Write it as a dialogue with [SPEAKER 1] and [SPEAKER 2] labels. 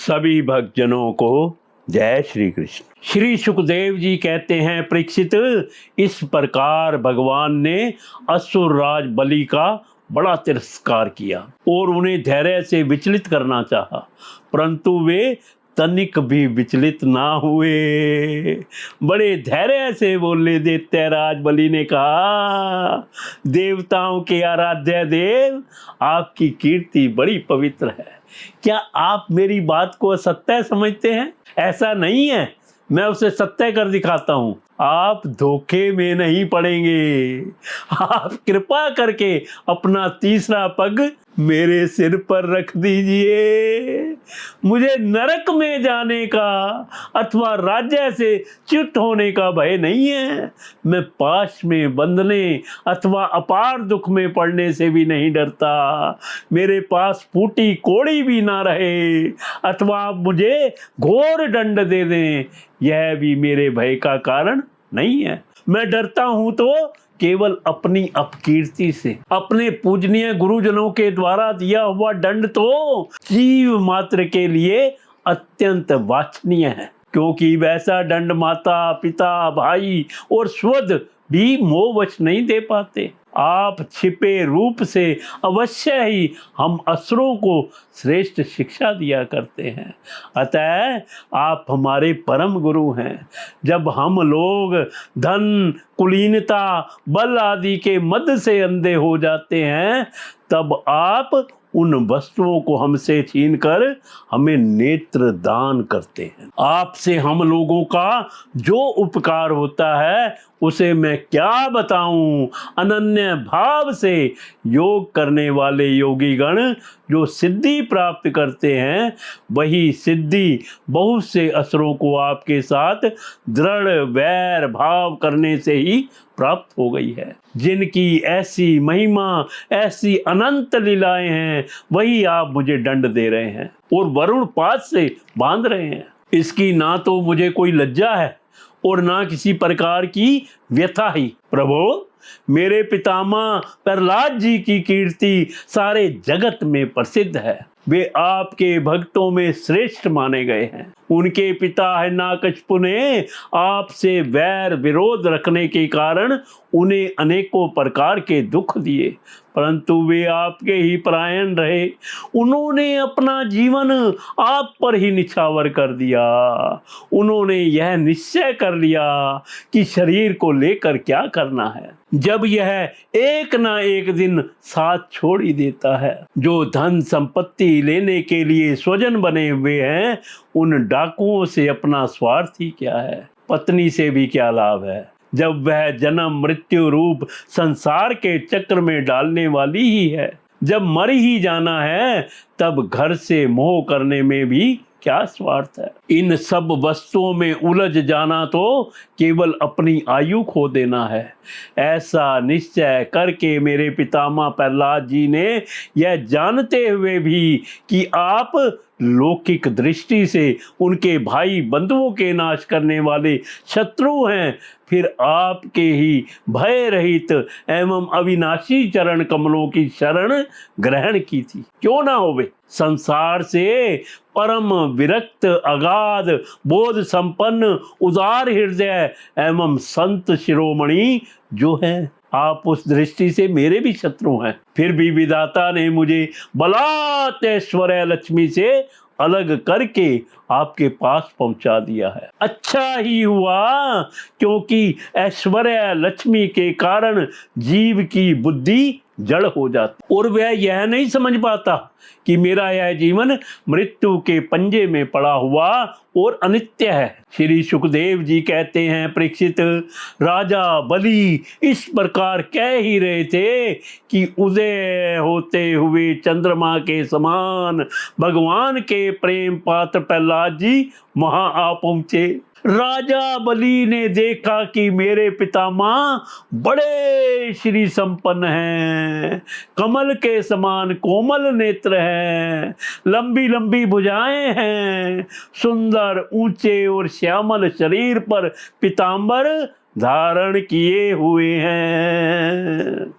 [SPEAKER 1] सभी भक्तजनों को जय श्री कृष्ण। श्री सुखदेव जी कहते हैं, परीक्षित, इस प्रकार भगवान ने असुर राज बलि का बड़ा तिरस्कार किया और उन्हें धैर्य से विचलित करना चाहा, परंतु वे तनिक भी विचलित ना हुए। बड़े धैर्य से बोले दैत्यराज बलि ने कहा, देवताओं के आराध्य देव, आपकी कीर्ति बड़ी पवित्र है। क्या आप मेरी बात को सत्य समझते हैं? ऐसा नहीं है, मैं उसे सत्य कर दिखाता हूं। आप धोखे में नहीं पड़ेंगे। आप कृपा करके अपना तीसरा पग मेरे सिर पर रख दीजिए। मुझे नरक में जाने का अथवा राज्य से च्युत होने का भय नहीं है। मैं पाश में बंधने अथवा अपार दुख में पड़ने से भी नहीं डरता। मेरे पास फूटी कोड़ी भी ना रहे अथवा आप मुझे घोर दंड दे दें, यह भी मेरे भय का कारण नहीं है। मैं डरता हूं तो केवल अपनी अपकीर्ति से। अपने पूजनीय गुरुजनों के द्वारा दिया हुआ दंड तो जीव मात्र के लिए अत्यंत वांछनीय है, क्योंकि वैसा दंड माता पिता भाई और स्वद भी मोहवश नहीं दे पाते। आप छिपे रूप से अवश्य ही हम असुरों को श्रेष्ठ शिक्षा दिया करते हैं, अतः आप हमारे परम गुरु हैं। जब हम लोग धन, कुलीनता, बल आदि के मद से अंधे हो जाते हैं, तब आप उन वस्तुओं को हमसे छीनकर हमें नेत्र दान करते हैं। आपसे हम लोगों का जो उपकार होता है उसे मैं क्या बताऊं। अनन्य भाव से योग करने वाले योगी गण जो सिद्धि प्राप्त करते हैं, वही सिद्धि बहुत से असुरों को आपके साथ दृढ़ वैर भाव करने से ही प्राप्त हो गई है। जिनकी ऐसी महिमा, ऐसी अनंत लीलाएं हैं, वही आप मुझे दंड दे रहे हैं और वरुण पाद से बांध रहे हैं। इसकी ना तो मुझे कोई लज्जा है और ना किसी प्रकार की व्यथा ही। प्रभु, मेरे पितामह प्रहलाद जी की कीर्ति सारे जगत में प्रसिद्ध है। वे आपके भक्तों में श्रेष्ठ माने गए हैं। उनके पिता हिरण्यकशिपु ने आपसे वैर विरोध रखने के कारण उन्हें अनेकों प्रकार के दुख दिए, परंतु वे आपके ही परायण रहे। उन्होंने अपना जीवन आप पर ही निछावर कर दिया। उन्होंने यह निश्चय कर लिया कि शरीर को लेकर क्या करना है, जब यह एक ना एक दिन साथ छोड़ ही देता है। जो धन संपत्ति लेने के लिए स्वजन बने हुए हैं, उन डाकुओं से अपना स्वार्थ ही क्या है, पत्नी से भी क्या लाभ है, जब वह जन्म मृत्यु रूप संसार के चक्र में डालने वाली ही है। जब मर ही जाना है, तब घर से मोह करने में भी क्या स्वार्थ है। इन सब वस्तुओं में उलझ जाना तो केवल अपनी आयु खो देना है। ऐसा निश्चय करके मेरे पितामह प्रहलाद जी ने यह जानते हुए भी कि आप लौकिक दृष्टि से उनके भाई बंधुओं के नाश करने वाले शत्रु हैं, फिर आपके ही भय रहित एवं अविनाशी चरण कमलों की शरण ग्रहण की थी। क्यों ना होवे। संसार से परम विरक्त, अगाध बोध संपन्न, उदार हृदय एवं संत शिरोमणि जो है, आप उस दृष्टि से मेरे भी शत्रु हैं। फिर भी विधाता ने मुझे बलात् ऐश्वर्य लक्ष्मी से अलग करके आपके पास पहुंचा दिया है। अच्छा ही हुआ, क्योंकि ऐश्वर्य लक्ष्मी के कारण जीव की बुद्धि जड़ हो जाती और वह यह नहीं समझ पाता कि मेरा यह जीवन मृत्यु के पंजे में पड़ा हुआ और अनित्य है। श्री सुखदेव जी कहते हैं, परीक्षित, राजा बलि इस प्रकार कह ही रहे थे कि उदय होते हुए चंद्रमा के समान भगवान के प्रेम पात्र प्रहलाद जी वहां आ पहुंचे। राजा बलि ने देखा कि मेरे पितामह बड़े श्री संपन्न हैं, कमल के समान कोमल नेत्र हैं, लंबी लंबी भुजाएं हैं, सुंदर ऊंचे और श्यामल शरीर पर पीतांबर धारण किए हुए हैं।